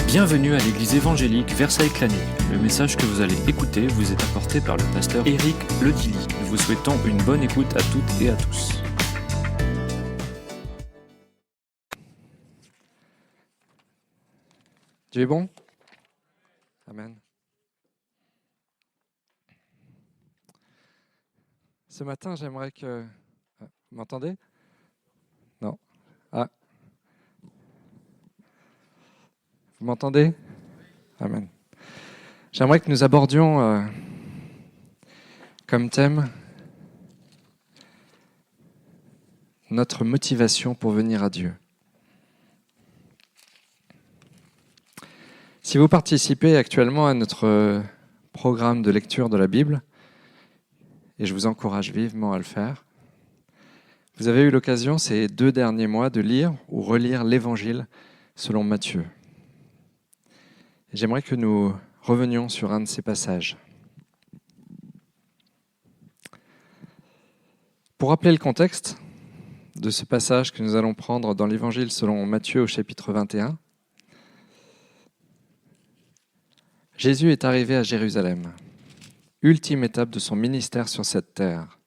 Bienvenue à l'église évangélique Versailles-Clany. Le message que vous allez écouter vous est apporté par le pasteur Éric Ledilly. Nous vous souhaitons une bonne écoute à toutes et à tous. Dieu est bon? Amen. Ce matin, j'aimerais que... Vous m'entendez? Non. Ah. Vous m'entendez? Amen. J'aimerais que nous abordions comme thème notre motivation pour venir à Dieu. Si vous participez actuellement à notre programme de lecture de la Bible, et je vous encourage vivement à le faire, vous avez eu l'occasion ces 2 derniers mois de lire ou relire l'Évangile selon Matthieu. Et j'aimerais que nous revenions sur un de ces passages. Pour rappeler le contexte de ce passage que nous allons prendre dans l'Évangile selon Matthieu au chapitre 21, Jésus est arrivé à Jérusalem, ultime étape de son ministère sur cette terre.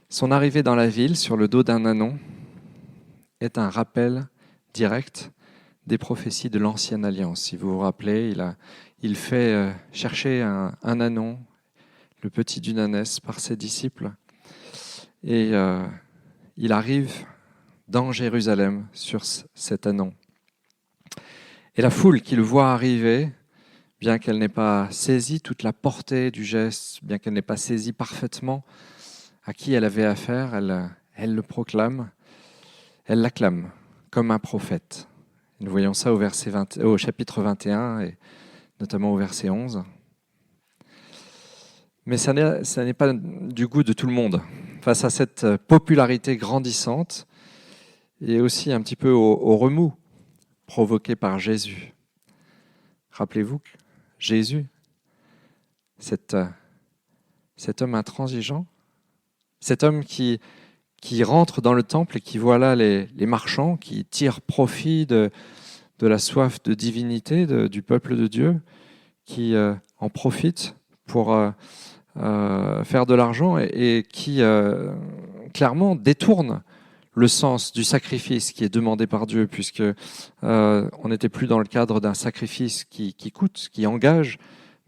Son arrivée dans la ville sur le dos d'un ânon est un rappel direct des prophéties de l'Ancienne Alliance. Si vous vous rappelez, il fait chercher un ânon, le petit d'une ânesse, par ses disciples. Et il arrive dans Jérusalem sur cet ânon. Et la foule qui le voit arriver, bien qu'elle n'ait pas saisi toute la portée du geste, bien qu'elle n'ait pas saisi parfaitement à qui elle avait affaire, elle le proclame, elle l'acclame comme un prophète. Nous voyons ça au chapitre 21 et notamment au verset 11. Mais ça n'est pas du goût de tout le monde. Face à cette popularité grandissante et aussi un petit peu au remous provoqué par Jésus. Rappelez-vous que Jésus, cet homme intransigeant, cet homme qui rentre dans le temple et qui voit là les marchands, qui tirent profit de la soif de divinité du peuple de Dieu, qui en profite pour faire de l'argent et qui clairement détourne le sens du sacrifice qui est demandé par Dieu, puisque on n'était plus dans le cadre d'un sacrifice qui coûte, qui engage,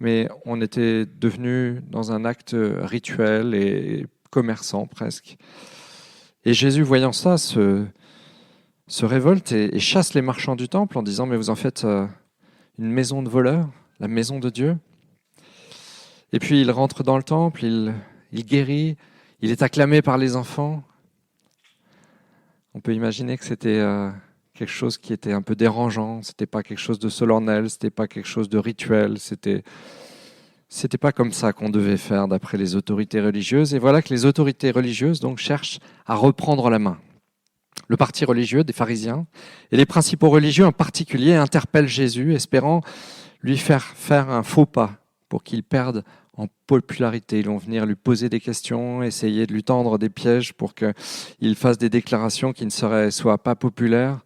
mais on était devenu dans un acte rituel et commerçant presque. Et Jésus, voyant ça, se révolte et chasse les marchands du temple en disant « Mais vous en faites une maison de voleurs, la maison de Dieu ?» Et puis il rentre dans le temple, il guérit, il est acclamé par les enfants. On peut imaginer que c'était quelque chose qui était un peu dérangeant, c'était pas quelque chose de solennel, c'était pas quelque chose de rituel, c'était pas comme ça qu'on devait faire d'après les autorités religieuses. Et voilà que les autorités religieuses donc cherchent à reprendre la main. Le parti religieux des pharisiens et les principaux religieux en particulier interpellent Jésus, espérant lui faire un faux pas pour qu'il perde en popularité. Ils vont venir lui poser des questions, essayer de lui tendre des pièges pour qu'il fasse des déclarations qui ne seraient soit pas populaires,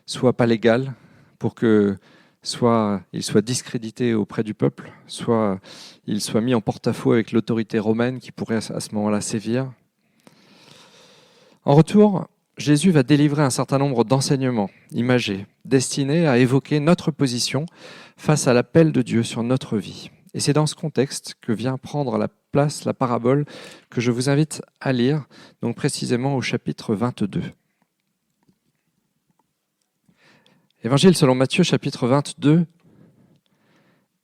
soit pas légales, pour que soit il soit discrédité auprès du peuple, soit il soit mis en porte-à-faux avec l'autorité romaine qui pourrait à ce moment-là sévir. En retour, Jésus va délivrer un certain nombre d'enseignements imagés, destinés à évoquer notre position face à l'appel de Dieu sur notre vie. Et c'est dans ce contexte que vient prendre la place la parabole que je vous invite à lire, donc précisément au chapitre 22. Évangile selon Matthieu, chapitre 22,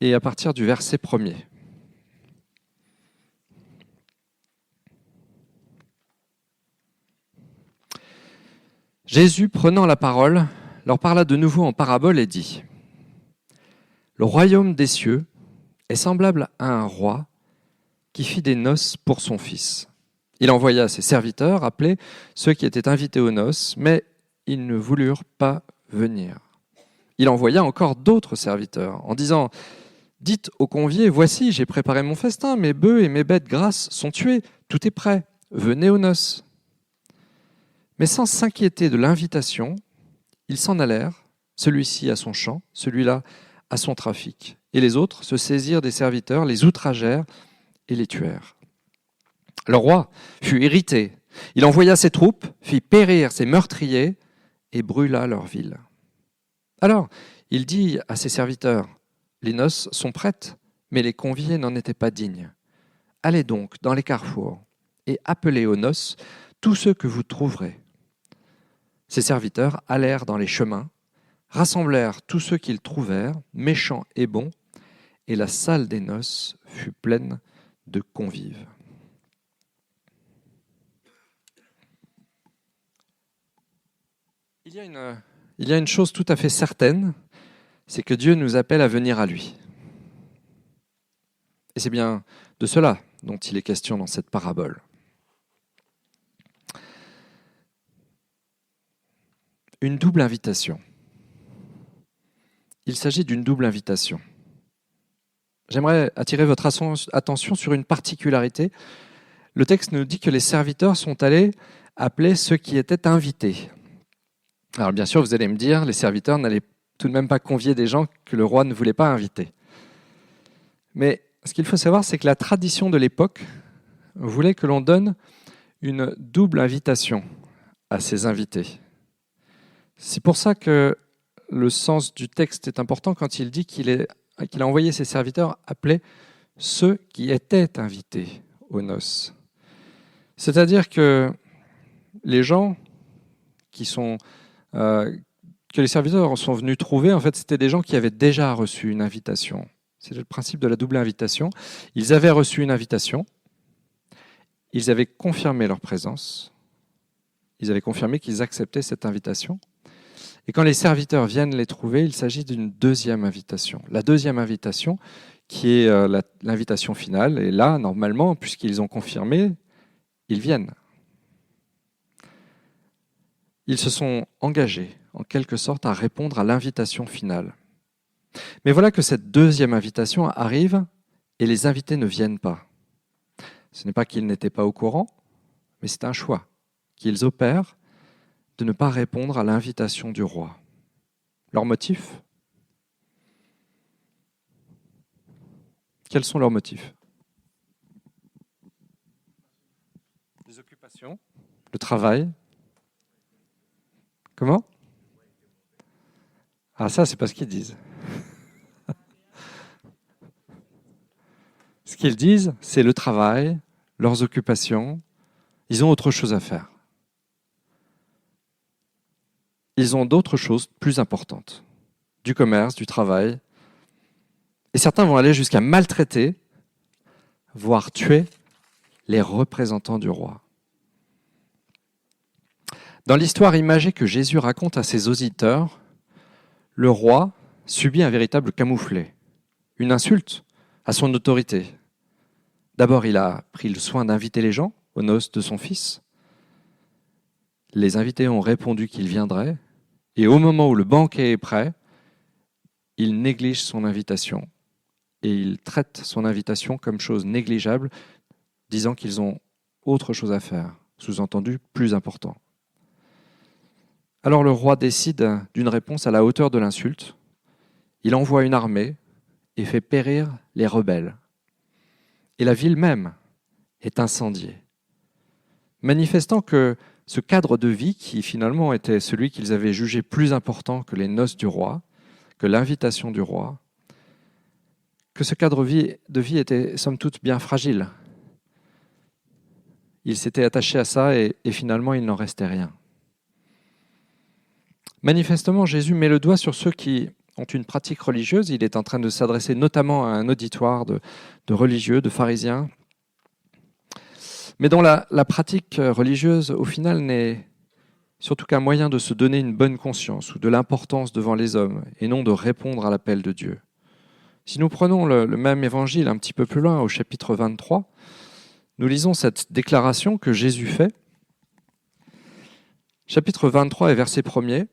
et à partir du verset 1er. Jésus, prenant la parole, leur parla de nouveau en parabole et dit : « Le royaume des cieux est semblable à un roi qui fit des noces pour son fils. Il envoya ses serviteurs appeler ceux qui étaient invités aux noces, mais ils ne voulurent pas venir. Il envoya encore d'autres serviteurs en disant : Dites aux conviés, voici, j'ai préparé mon festin, mes bœufs et mes bêtes grasses sont tués, tout est prêt, venez aux noces. Mais sans s'inquiéter de l'invitation, ils s'en allèrent celui-ci à son champ, celui-là à son trafic. Et les autres se saisirent des serviteurs, les outragèrent et les tuèrent. Le roi fut irrité. Il envoya ses troupes, fit périr ses meurtriers et brûla leur ville. Alors, il dit à ses serviteurs, « Les noces sont prêtes, mais les conviés n'en étaient pas dignes. Allez donc dans les carrefours et appelez aux noces tous ceux que vous trouverez. » Ses serviteurs allèrent dans les chemins, rassemblèrent tous ceux qu'ils trouvèrent, méchants et bons, et la salle des noces fut pleine de convives. Il y a une chose tout à fait certaine, c'est que Dieu nous appelle à venir à lui. Et c'est bien de cela dont il est question dans cette parabole. Une double invitation. Il s'agit d'une double invitation. J'aimerais attirer votre attention sur une particularité. Le texte nous dit que les serviteurs sont allés appeler ceux qui étaient invités. Alors bien sûr, vous allez me dire, les serviteurs n'allaient tout de même pas convier des gens que le roi ne voulait pas inviter. Mais ce qu'il faut savoir, c'est que la tradition de l'époque voulait que l'on donne une double invitation à ses invités. C'est pour ça que le sens du texte est important quand il dit qu'il a envoyé ses serviteurs appeler ceux qui étaient invités aux noces. C'est-à-dire que les gens que les serviteurs sont venus trouver, en fait, c'était des gens qui avaient déjà reçu une invitation. C'est le principe de la double invitation. Ils avaient reçu une invitation, ils avaient confirmé leur présence, ils avaient confirmé qu'ils acceptaient cette invitation. Et quand les serviteurs viennent les trouver, il s'agit d'une deuxième invitation. La deuxième invitation, qui est l'invitation finale, et là, normalement, puisqu'ils ont confirmé, ils viennent. Ils se sont engagés, en quelque sorte, à répondre à l'invitation finale. Mais voilà que cette deuxième invitation arrive et les invités ne viennent pas. Ce n'est pas qu'ils n'étaient pas au courant, mais c'est un choix qu'ils opèrent de ne pas répondre à l'invitation du roi. Leurs motifs ? Quels sont leurs motifs ? Les occupations, le travail. Comment ? Ah, ça, c'est pas ce qu'ils disent. Ce qu'ils disent, c'est le travail, leurs occupations. Ils ont autre chose à faire. Ils ont d'autres choses plus importantes. Du commerce, du travail. Et certains vont aller jusqu'à maltraiter, voire tuer les représentants du roi. Dans l'histoire imagée que Jésus raconte à ses auditeurs, le roi subit un véritable camouflet, une insulte à son autorité. D'abord, il a pris le soin d'inviter les gens aux noces de son fils. Les invités ont répondu qu'ils viendraient, et au moment où le banquet est prêt, il néglige son invitation, et il traite son invitation comme chose négligeable, disant qu'ils ont autre chose à faire, sous-entendu plus important. Alors le roi décide d'une réponse à la hauteur de l'insulte. Il envoie une armée et fait périr les rebelles. Et la ville même est incendiée, manifestant que ce cadre de vie, qui finalement était celui qu'ils avaient jugé plus important que les noces du roi, que l'invitation du roi, que ce cadre de vie était somme toute bien fragile. Ils s'étaient attachés à ça et finalement il n'en restait rien. Manifestement, Jésus met le doigt sur ceux qui ont une pratique religieuse. Il est en train de s'adresser notamment à un auditoire de religieux, de pharisiens, mais dont la pratique religieuse, au final, n'est surtout qu'un moyen de se donner une bonne conscience ou de l'importance devant les hommes, et non de répondre à l'appel de Dieu. Si nous prenons le même évangile un petit peu plus loin, au chapitre 23, nous lisons cette déclaration que Jésus fait. Chapitre 23 et verset 1er.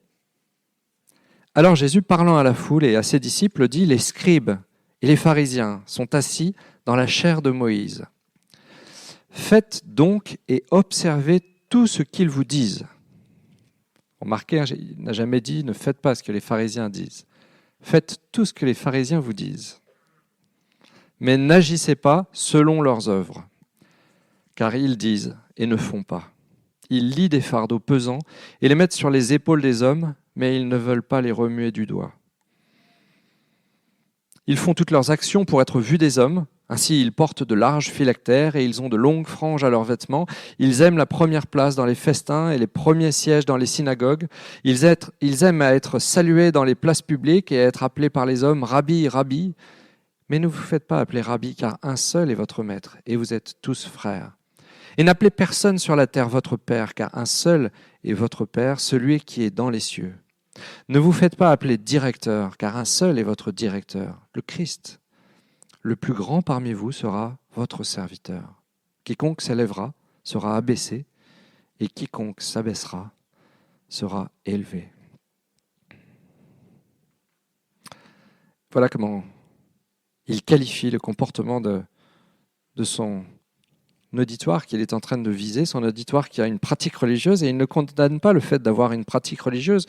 Alors Jésus, parlant à la foule et à ses disciples, dit « Les scribes et les pharisiens sont assis dans la chaire de Moïse. Faites donc et observez tout ce qu'ils vous disent. Remarquez, il n'a jamais dit « ne faites pas ce que les pharisiens disent ». Faites tout ce que les pharisiens vous disent. Mais n'agissez pas selon leurs œuvres, car ils disent et ne font pas. Ils lient des fardeaux pesants et les mettent sur les épaules des hommes, mais ils ne veulent pas les remuer du doigt. Ils font toutes leurs actions pour être vus des hommes. Ainsi, ils portent de larges phylactères et ils ont de longues franges à leurs vêtements. Ils aiment la première place dans les festins et les premiers sièges dans les synagogues. Ils aiment à être salués dans les places publiques et à être appelés par les hommes « Rabbi, Rabbi ». Mais ne vous faites pas appeler Rabbi, car un seul est votre maître, et vous êtes tous frères. Et n'appelez personne sur la terre votre Père, car un seul est votre Père, celui qui est dans les cieux. Ne vous faites pas appeler directeur, car un seul est votre directeur, le Christ. Le plus grand parmi vous sera votre serviteur. Quiconque s'élèvera sera abaissé, et quiconque s'abaissera sera élevé. Voilà comment il qualifie le comportement de son auditoire qu'il est en train de viser, son auditoire qui a une pratique religieuse, et il ne condamne pas le fait d'avoir une pratique religieuse.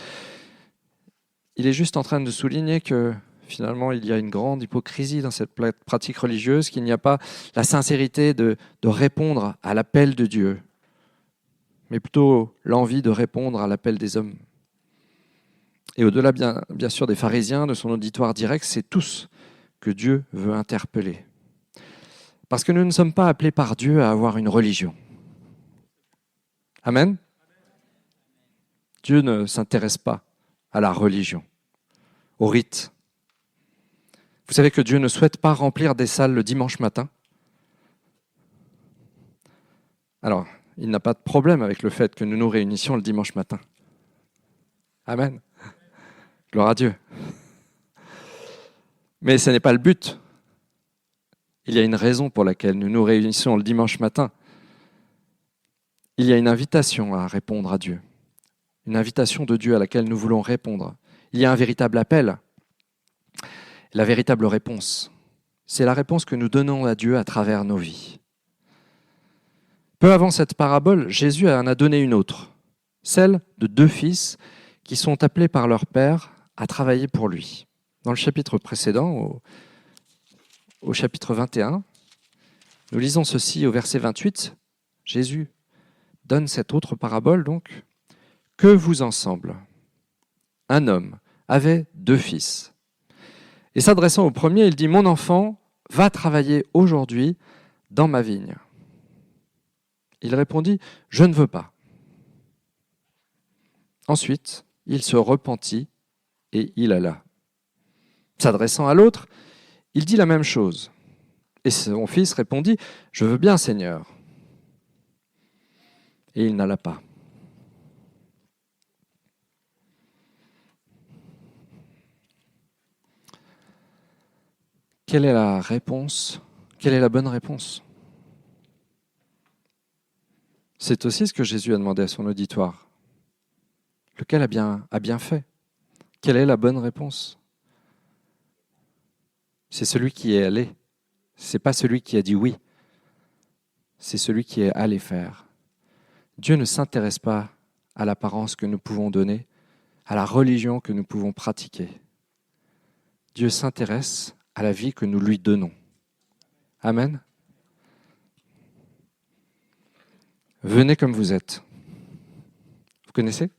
Il est juste en train de souligner que finalement il y a une grande hypocrisie dans cette pratique religieuse, qu'il n'y a pas la sincérité de répondre à l'appel de Dieu, mais plutôt l'envie de répondre à l'appel des hommes. Et au-delà bien sûr des pharisiens, de son auditoire direct, c'est tous que Dieu veut interpeller. Parce que nous ne sommes pas appelés par Dieu à avoir une religion. Amen. Dieu ne s'intéresse pas à la religion, au rite. Vous savez que Dieu ne souhaite pas remplir des salles le dimanche matin. Alors, il n'a pas de problème avec le fait que nous nous réunissions le dimanche matin. Amen. Gloire à Dieu. Mais ce n'est pas le but. Il y a une raison pour laquelle nous nous réunissons le dimanche matin. Il y a une invitation à répondre à Dieu. Une invitation de Dieu à laquelle nous voulons répondre. Il y a un véritable appel. La véritable réponse, c'est la réponse que nous donnons à Dieu à travers nos vies. Peu avant cette parabole, Jésus en a donné une autre, celle de deux fils qui sont appelés par leur père à travailler pour lui. Dans le chapitre précédent, au chapitre 21, nous lisons ceci au verset 28. Jésus donne cette autre parabole donc. « Que vous ensemble, un homme avait deux fils. Et s'adressant au premier, il dit « Mon enfant, va travailler aujourd'hui dans ma vigne. » Il répondit « Je ne veux pas. » Ensuite, il se repentit et il alla. S'adressant à l'autre, il dit la même chose. Et son fils répondit « Je veux bien, Seigneur. » Et il n'alla pas. Quelle est la réponse? Quelle est la bonne réponse? C'est aussi ce que Jésus a demandé à son auditoire. Lequel a bien fait? Quelle est la bonne réponse? C'est celui qui est allé. Ce n'est pas celui qui a dit oui. C'est celui qui est allé faire. Dieu ne s'intéresse pas à l'apparence que nous pouvons donner, à la religion que nous pouvons pratiquer. Dieu s'intéresse à la vie que nous lui donnons. Amen. Venez comme vous êtes. Vous connaissez?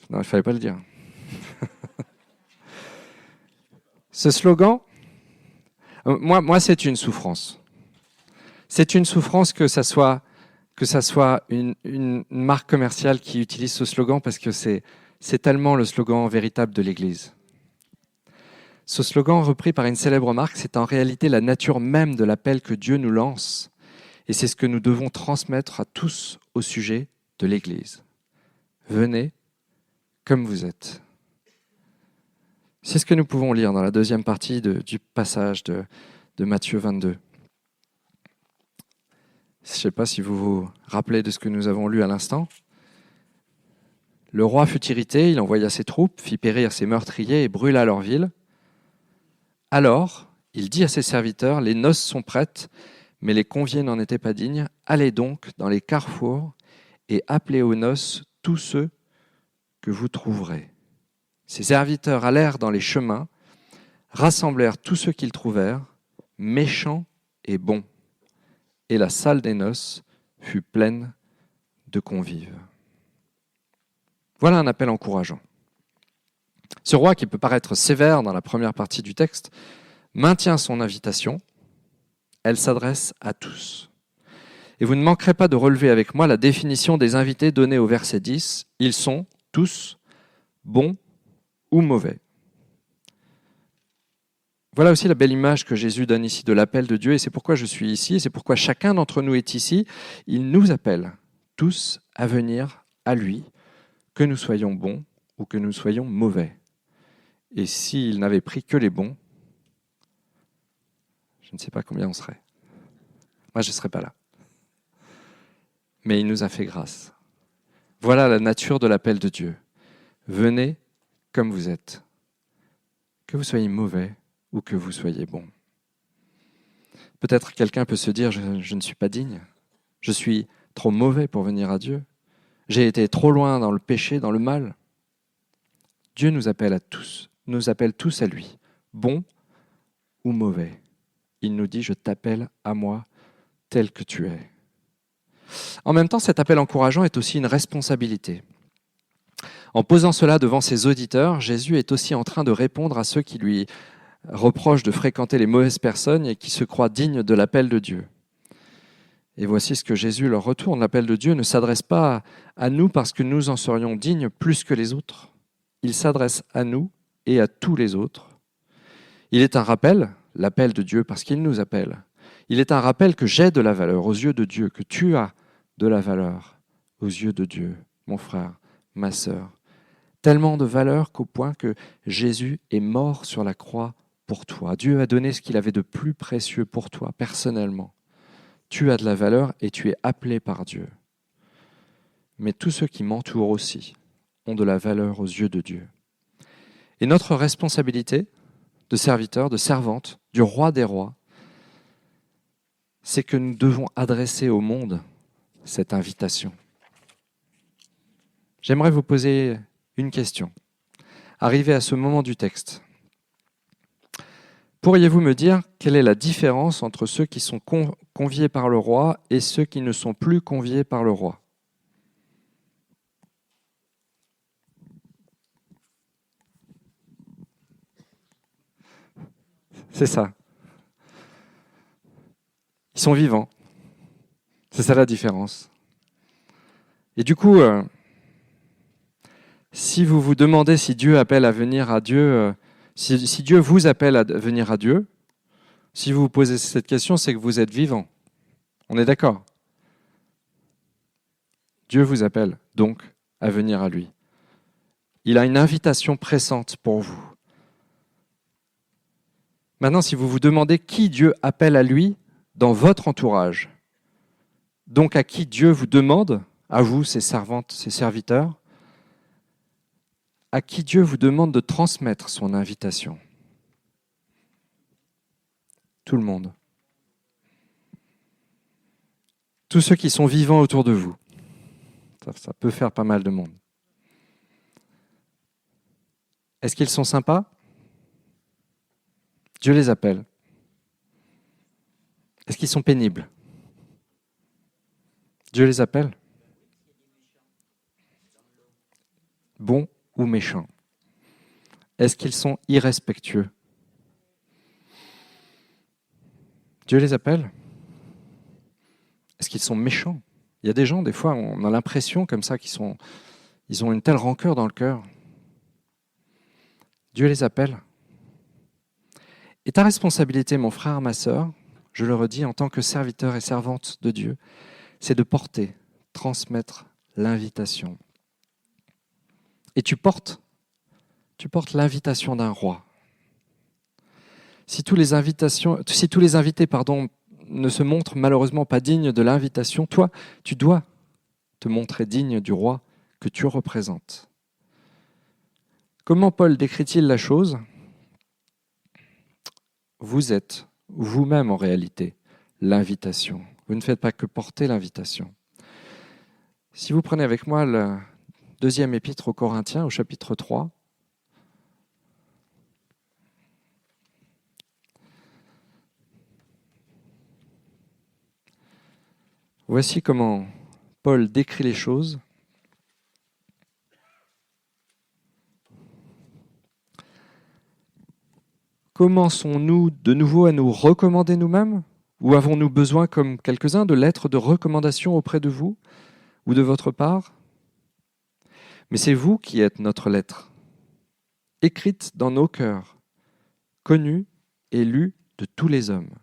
Non, il ne fallait pas le dire. Ce slogan, moi c'est une souffrance. C'est une souffrance que ça soit une marque commerciale qui utilise ce slogan, parce que c'est tellement le slogan véritable de l'Église. Ce slogan, repris par une célèbre marque, c'est en réalité la nature même de l'appel que Dieu nous lance, et c'est ce que nous devons transmettre à tous au sujet de l'Église. Venez comme vous êtes. C'est ce que nous pouvons lire dans la deuxième partie du passage de Matthieu 22. Je ne sais pas si vous vous rappelez de ce que nous avons lu à l'instant. Le roi fut irrité, il envoya ses troupes, fit périr ses meurtriers et brûla leur ville. Alors, il dit à ses serviteurs, « Les noces sont prêtes, mais les conviés n'en étaient pas dignes. Allez donc dans les carrefours et appelez aux noces tous ceux que vous trouverez. Ces serviteurs allèrent dans les chemins, rassemblèrent tous ceux qu'ils trouvèrent, méchants et bons. Et la salle des noces fut pleine de convives. Voilà un appel encourageant. Ce roi, qui peut paraître sévère dans la première partie du texte, maintient son invitation. Elle s'adresse à tous. Et vous ne manquerez pas de relever avec moi la définition des invités donnée au verset 10. Ils sont tous bons ou mauvais. Voilà aussi la belle image que Jésus donne ici de l'appel de Dieu, et c'est pourquoi je suis ici, et c'est pourquoi chacun d'entre nous est ici. Il nous appelle tous à venir à lui, que nous soyons bons ou que nous soyons mauvais. Et s'il n'avait pris que les bons, je ne sais pas combien on serait. Moi, je ne serais pas là. Mais il nous a fait grâce. Voilà la nature de l'appel de Dieu. Venez comme vous êtes, que vous soyez mauvais ou que vous soyez bon. Peut-être quelqu'un peut se dire, je ne suis pas digne, je suis trop mauvais pour venir à Dieu, j'ai été trop loin dans le péché, dans le mal. Dieu nous appelle à tous, nous appelle tous à lui, bon ou mauvais. Il nous dit, je t'appelle à moi tel que tu es. En même temps, cet appel encourageant est aussi une responsabilité. En posant cela devant ses auditeurs, Jésus est aussi en train de répondre à ceux qui lui reprochent de fréquenter les mauvaises personnes et qui se croient dignes de l'appel de Dieu. Et voici ce que Jésus leur retourne. L'appel de Dieu ne s'adresse pas à nous parce que nous en serions dignes plus que les autres. Il s'adresse à nous et à tous les autres. Il est un rappel, l'appel de Dieu, parce qu'il nous appelle. Il est un rappel que j'ai de la valeur aux yeux de Dieu, que tu as de la valeur aux yeux de Dieu, mon frère, ma sœur. Tellement de valeur qu'au point que Jésus est mort sur la croix pour toi. Dieu a donné ce qu'il avait de plus précieux pour toi, personnellement. Tu as de la valeur et tu es appelé par Dieu. Mais tous ceux qui m'entourent aussi ont de la valeur aux yeux de Dieu. Et notre responsabilité de serviteur, de servante, du roi des rois, c'est que nous devons adresser au monde cette invitation. J'aimerais vous poser une question. Arrivé à ce moment du texte, pourriez-vous me dire quelle est la différence entre ceux qui sont conviés par le roi et ceux qui ne sont plus conviés par le roi ? C'est ça. Ils sont vivants. C'est ça la différence. Et du coup, si vous vous demandez si Dieu appelle à venir à Dieu, si Dieu vous appelle à venir à Dieu, si vous vous posez cette question, c'est que vous êtes vivant. On est d'accord ? Dieu vous appelle donc à venir à lui. Il a une invitation pressante pour vous. Maintenant, si vous vous demandez qui Dieu appelle à lui dans votre entourage, donc à qui Dieu vous demande, à vous, ses servantes, ses serviteurs, à qui Dieu vous demande de transmettre son invitation. Tout le monde. Tous ceux qui sont vivants autour de vous. Ça peut faire pas mal de monde. Est-ce qu'ils sont sympas ? Dieu les appelle. Est-ce qu'ils sont pénibles ? Dieu les appelle. Bons ou méchants? Est-ce qu'ils sont irrespectueux? Dieu les appelle. Est-ce qu'ils sont méchants? Il y a des gens, des fois, on a l'impression comme ça qu'ils ont une telle rancœur dans le cœur. Dieu les appelle. Et ta responsabilité, mon frère, ma sœur, je le redis, en tant que serviteur et servante de Dieu, c'est de porter, transmettre l'invitation. Et tu portes l'invitation d'un roi. Si tous les invités, ne se montrent malheureusement pas dignes de l'invitation, toi, tu dois te montrer digne du roi que tu représentes. Comment Paul décrit-il la chose ? Vous êtes vous-même en réalité l'invitation. Vous ne faites pas que porter l'invitation. Si vous prenez avec moi deuxième épître aux Corinthiens, au chapitre 3. Voici comment Paul décrit les choses. Commençons-nous de nouveau à nous recommander nous-mêmes? Ou avons-nous besoin, comme quelques-uns, de lettres de recommandation auprès de vous ou de votre part? Mais c'est vous qui êtes notre lettre, écrite dans nos cœurs, connue et lue de tous les hommes.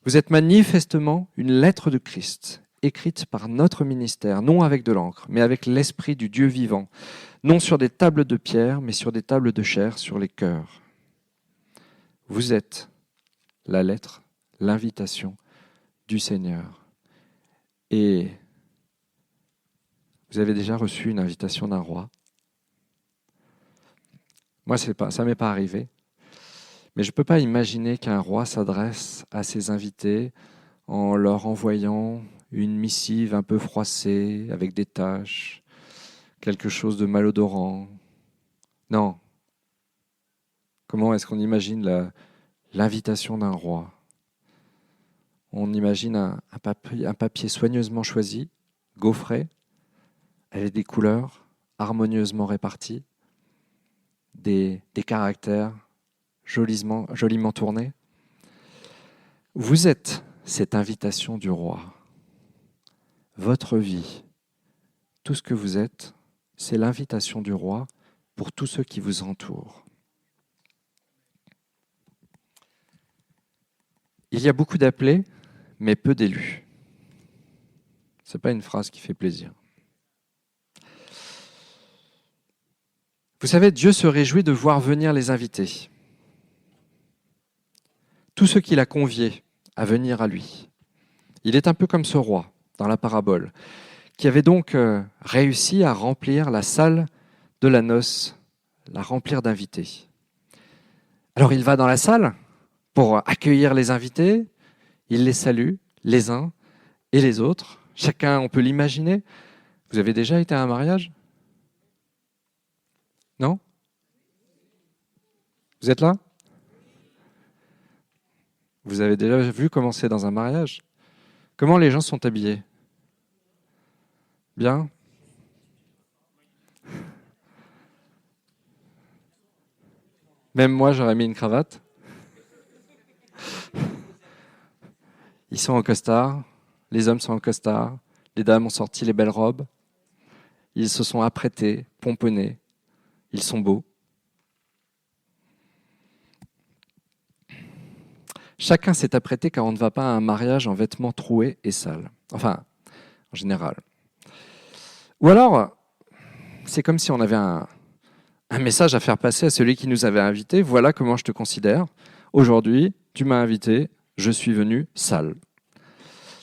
Vous êtes manifestement une lettre de Christ, écrite par notre ministère, non avec de l'encre, mais avec l'Esprit du Dieu vivant, non sur des tables de pierre, mais sur des tables de chair, sur les cœurs. Vous êtes la lettre, l'invitation du Seigneur. Et vous avez déjà reçu une invitation d'un roi. Moi, ça ne m'est pas arrivé. Mais je ne peux pas imaginer qu'un roi s'adresse à ses invités en leur envoyant une missive un peu froissée, avec des taches, quelque chose de malodorant. Non. Comment est-ce qu'on imagine l'invitation d'un roi? On imagine un papier soigneusement choisi, gaufré, avec des couleurs harmonieusement réparties, des caractères joliment tournés. Vous êtes cette invitation du roi. Votre vie, tout ce que vous êtes, c'est l'invitation du roi pour tous ceux qui vous entourent. Il y a beaucoup d'appelés, mais peu d'élus. Ce n'est pas une phrase qui fait plaisir. Vous savez, Dieu se réjouit de voir venir les invités. Tous ceux qu'il a conviés à venir à lui. Il est un peu comme ce roi dans la parabole, qui avait donc réussi à remplir la salle de la noce, la remplir d'invités. Alors il va dans la salle pour accueillir les invités, il les salue, les uns et les autres. Chacun, on peut l'imaginer. Vous avez déjà été à un mariage? Non? Vous êtes là? Vous avez déjà vu comment c'est dans un mariage? Comment les gens sont habillés? Bien? Même moi, j'aurais mis une cravate. Ils sont en costard, les hommes sont en costard, les dames ont sorti les belles robes. Ils se sont apprêtés, pomponnés. Ils sont beaux. Chacun s'est apprêté car on ne va pas à un mariage en vêtements troués et sales. Enfin, en général. Ou alors, c'est comme si on avait un message à faire passer à celui qui nous avait invités. Voilà comment je te considère. Aujourd'hui, tu m'as invité, je suis venu sale.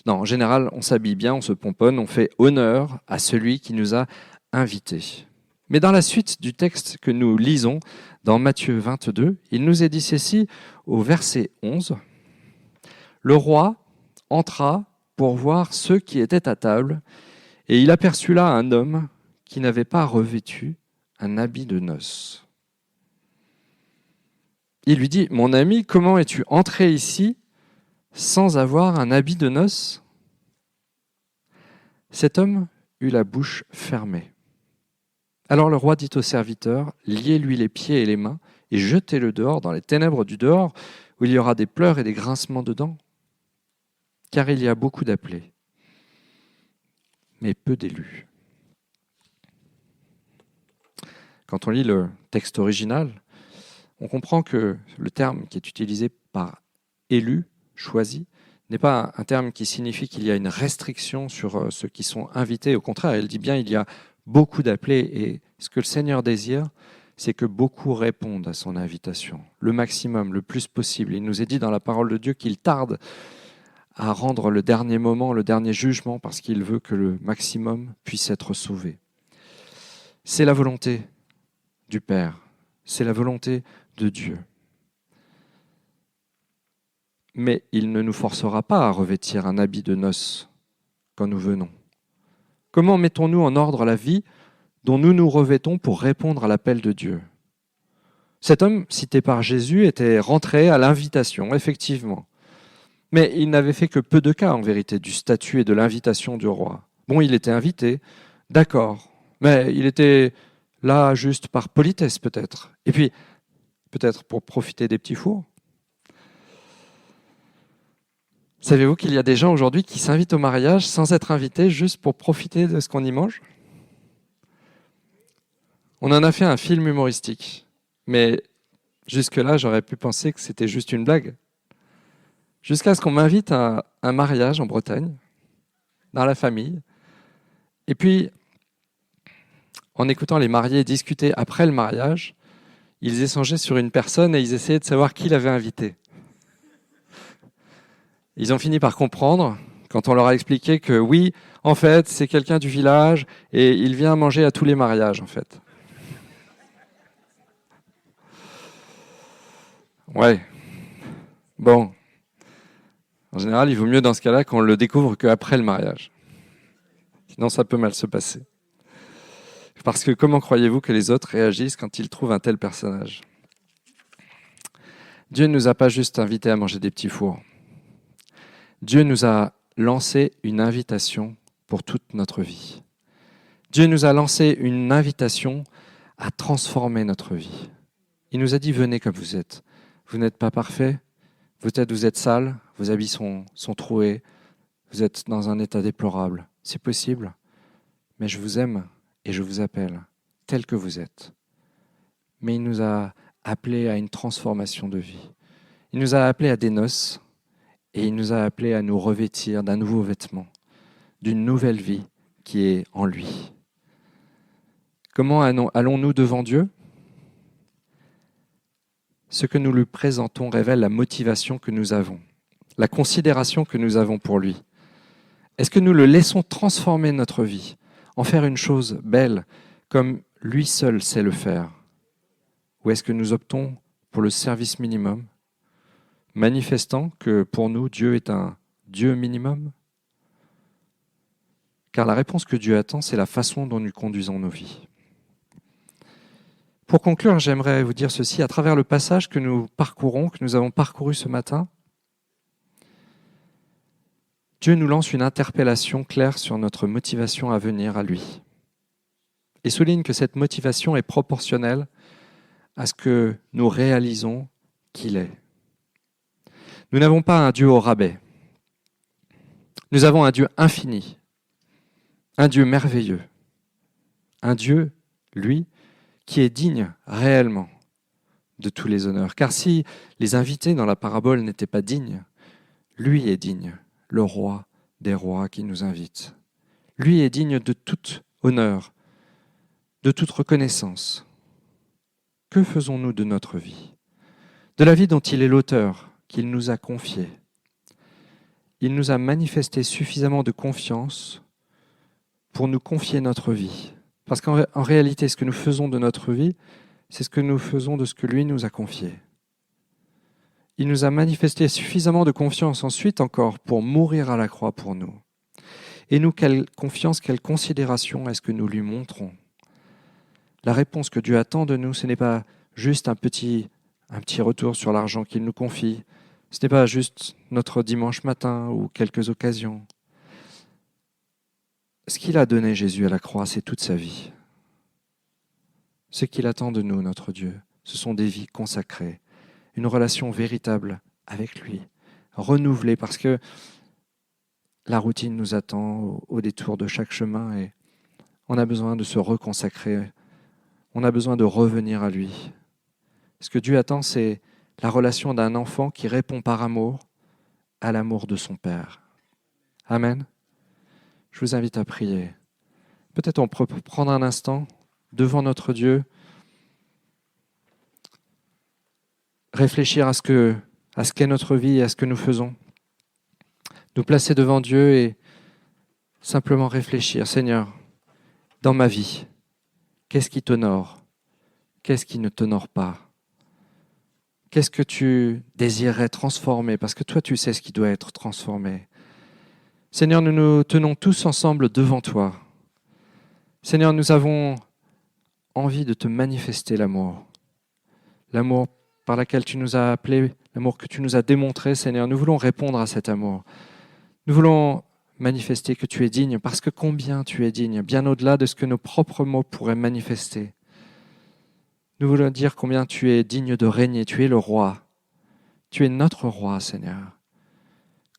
Non, en général, on s'habille bien, on se pomponne, on fait honneur à celui qui nous a invités. Mais dans la suite du texte que nous lisons, dans Matthieu 22, il nous est dit ceci au verset 11. Le roi entra pour voir ceux qui étaient à table, et il aperçut là un homme qui n'avait pas revêtu un habit de noces. Il lui dit, « Mon ami, comment es-tu entré ici sans avoir un habit de noces ?» Cet homme eut la bouche fermée. Alors le roi dit au serviteur, « Liez-lui les pieds et les mains et jetez-le dehors dans les ténèbres du dehors, où il y aura des pleurs et des grincements de dents. Car il y a beaucoup d'appelés, mais peu d'élus. » Quand on lit le texte original, on comprend que le terme qui est utilisé par élu, choisi, n'est pas un terme qui signifie qu'il y a une restriction sur ceux qui sont invités. Au contraire, elle dit bien il y a beaucoup d'appelés. Et ce que le Seigneur désire, c'est que beaucoup répondent à son invitation, le maximum, le plus possible. Il nous est dit dans la parole de Dieu qu'il tarde à rendre le dernier moment, le dernier jugement, parce qu'il veut que le maximum puisse être sauvé. C'est la volonté du Père, c'est la volonté de Dieu. Mais il ne nous forcera pas à revêtir un habit de noces quand nous venons. Comment mettons-nous en ordre la vie dont nous nous revêtons pour répondre à l'appel de Dieu. Cet homme, cité par Jésus, était rentré à l'invitation, effectivement. Mais il n'avait fait que peu de cas, en vérité, du statut et de l'invitation du roi. Bon, il était invité, d'accord, mais il était là juste par politesse peut-être. Et puis, peut-être pour profiter des petits fours. Savez-vous qu'il y a des gens aujourd'hui qui s'invitent au mariage sans être invités, juste pour profiter de ce qu'on y mange ? On en a fait un film humoristique, mais jusque-là, j'aurais pu penser que c'était juste une blague. Jusqu'à ce qu'on m'invite à un mariage en Bretagne, dans la famille. Et puis, en écoutant les mariés discuter après le mariage, ils échangeaient sur une personne et ils essayaient de savoir qui l'avait invité. Ils ont fini par comprendre, quand on leur a expliqué que oui, en fait, c'est quelqu'un du village et il vient manger à tous les mariages, en fait. Ouais. Bon. En général, il vaut mieux dans ce cas-là qu'on le découvre qu'après le mariage. Sinon, ça peut mal se passer. Parce que comment croyez-vous que les autres réagissent quand ils trouvent un tel personnage ? Dieu ne nous a pas juste invités à manger des petits fours. Dieu nous a lancé une invitation pour toute notre vie. Dieu nous a lancé une invitation à transformer notre vie. Il nous a dit, venez comme vous êtes. Vous n'êtes pas parfait, vous êtes sale, vos habits sont troués, vous êtes dans un état déplorable. C'est possible, mais je vous aime et je vous appelle tel que vous êtes. Mais il nous a appelés à une transformation de vie. Il nous a appelés à des noces et il nous a appelés à nous revêtir d'un nouveau vêtement, d'une nouvelle vie qui est en lui. Comment allons-nous devant Dieu ? Ce que nous lui présentons révèle la motivation que nous avons, la considération que nous avons pour lui. Est-ce que nous le laissons transformer notre vie, en faire une chose belle, comme lui seul sait le faire ? Ou est-ce que nous optons pour le service minimum, manifestant que pour nous, Dieu est un Dieu minimum ? Car la réponse que Dieu attend, c'est la façon dont nous conduisons nos vies. Pour conclure, j'aimerais vous dire ceci, à travers le passage que nous parcourons, que nous avons parcouru ce matin, Dieu nous lance une interpellation claire sur notre motivation à venir à lui et souligne que cette motivation est proportionnelle à ce que nous réalisons qu'il est. Nous n'avons pas un Dieu au rabais. Nous avons un Dieu infini, un Dieu merveilleux, un Dieu, lui, qui est digne réellement de tous les honneurs. Car si les invités dans la parabole n'étaient pas dignes, lui est digne, le roi des rois qui nous invite. Lui est digne de tout honneur, de toute reconnaissance. Que faisons-nous de notre vie ? De la vie dont il est l'auteur, qu'il nous a confiée. Il nous a manifesté suffisamment de confiance pour nous confier notre vie. Parce qu'en réalité, ce que nous faisons de notre vie, c'est ce que nous faisons de ce que lui nous a confié. Il nous a manifesté suffisamment de confiance ensuite encore pour mourir à la croix pour nous. Et nous, quelle confiance, quelle considération est-ce que nous lui montrons ? La réponse que Dieu attend de nous, ce n'est pas juste un petit retour sur l'argent qu'il nous confie. Ce n'est pas juste notre dimanche matin ou quelques occasions. Ce qu'il a donné Jésus à la croix, c'est toute sa vie. Ce qu'il attend de nous, notre Dieu, ce sont des vies consacrées, une relation véritable avec lui, renouvelée parce que la routine nous attend au détour de chaque chemin et on a besoin de se reconsacrer, on a besoin de revenir à lui. Ce que Dieu attend, c'est la relation d'un enfant qui répond par amour à l'amour de son Père. Amen. Je vous invite à prier. Peut-être on peut prendre un instant devant notre Dieu, réfléchir à ce qu'est notre vie et à ce que nous faisons. Nous placer devant Dieu et simplement réfléchir. Seigneur, dans ma vie, qu'est-ce qui t'honore ? Qu'est-ce qui ne t'honore pas ? Qu'est-ce que tu désirerais transformer ? Parce que toi, tu sais ce qui doit être transformé. Seigneur, nous nous tenons tous ensemble devant toi. Seigneur, nous avons envie de te manifester l'amour. L'amour par lequel tu nous as appelés, l'amour que tu nous as démontré, Seigneur. Nous voulons répondre à cet amour. Nous voulons manifester que tu es digne, parce que combien tu es digne, bien au-delà de ce que nos propres mots pourraient manifester. Nous voulons dire combien tu es digne de régner, tu es le roi. Tu es notre roi, Seigneur.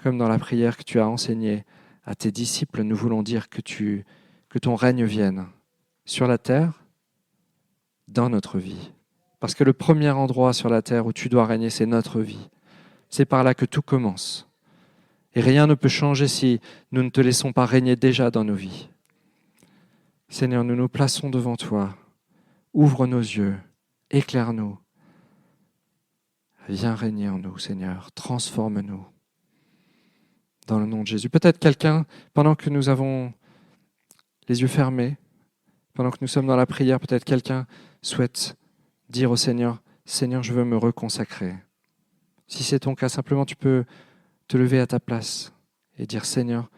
Comme dans la prière que tu as enseignée à tes disciples, nous voulons dire que ton règne vienne sur la terre, dans notre vie. Parce que le premier endroit sur la terre où tu dois régner, c'est notre vie. C'est par là que tout commence. Et rien ne peut changer si nous ne te laissons pas régner déjà dans nos vies. Seigneur, nous nous plaçons devant toi. Ouvre nos yeux, éclaire-nous. Viens régner en nous, Seigneur. Transforme-nous. Dans le nom de Jésus. Peut-être quelqu'un, pendant que nous avons les yeux fermés, pendant que nous sommes dans la prière, peut-être quelqu'un souhaite dire au Seigneur, « Seigneur, je veux me reconsacrer. » Si c'est ton cas, simplement tu peux te lever à ta place et dire, « Seigneur,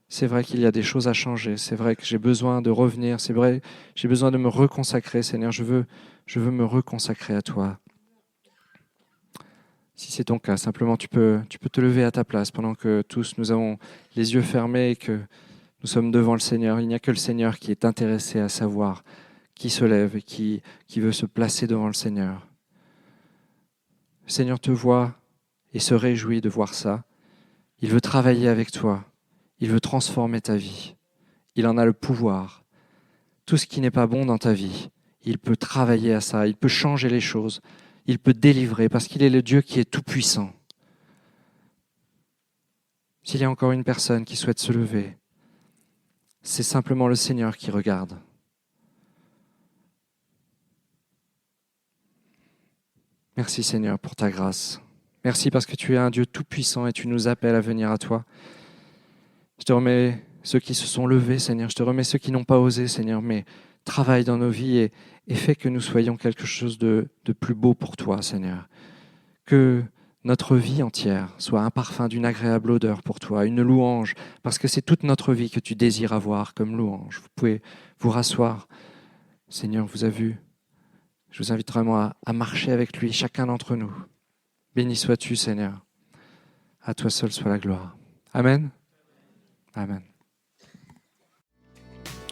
c'est vrai qu'il y a des choses à changer, c'est vrai que j'ai besoin de revenir, c'est vrai, j'ai besoin de me reconsacrer, Seigneur, je veux me reconsacrer à toi. » Si c'est ton cas, simplement tu peux te lever à ta place pendant que tous nous avons les yeux fermés et que nous sommes devant le Seigneur. Il n'y a que le Seigneur qui est intéressé à savoir qui se lève et qui veut se placer devant le Seigneur. Le Seigneur te voit et se réjouit de voir ça. Il veut travailler avec toi. Il veut transformer ta vie. Il en a le pouvoir. Tout ce qui n'est pas bon dans ta vie, il peut travailler à ça. Il peut changer les choses. Il peut délivrer parce qu'il est le Dieu qui est tout-puissant. S'il y a encore une personne qui souhaite se lever, c'est simplement le Seigneur qui regarde. Merci Seigneur pour ta grâce. Merci parce que tu es un Dieu tout-puissant et tu nous appelles à venir à toi. Je te remets ceux qui se sont levés, Seigneur. Je te remets ceux qui n'ont pas osé, Seigneur. Mais travaille dans nos vies et fais que nous soyons quelque chose de plus beau pour toi, Seigneur. Que notre vie entière soit un parfum d'une agréable odeur pour toi, une louange, parce que c'est toute notre vie que tu désires avoir comme louange. Vous pouvez vous rasseoir. Seigneur vous a vu. Je vous invite vraiment à marcher avec lui, chacun d'entre nous. Béni sois-tu, Seigneur. À toi seul soit la gloire. Amen. Amen.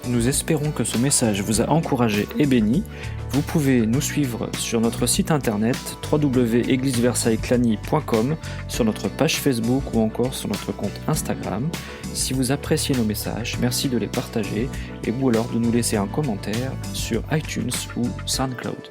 Nous espérons que ce message vous a encouragé et béni. Vous pouvez nous suivre sur notre site internet www.egliseversailleclany.com, sur notre page Facebook ou encore sur notre compte Instagram. Si vous appréciez nos messages, merci de les partager ou alors de nous laisser un commentaire sur iTunes ou SoundCloud.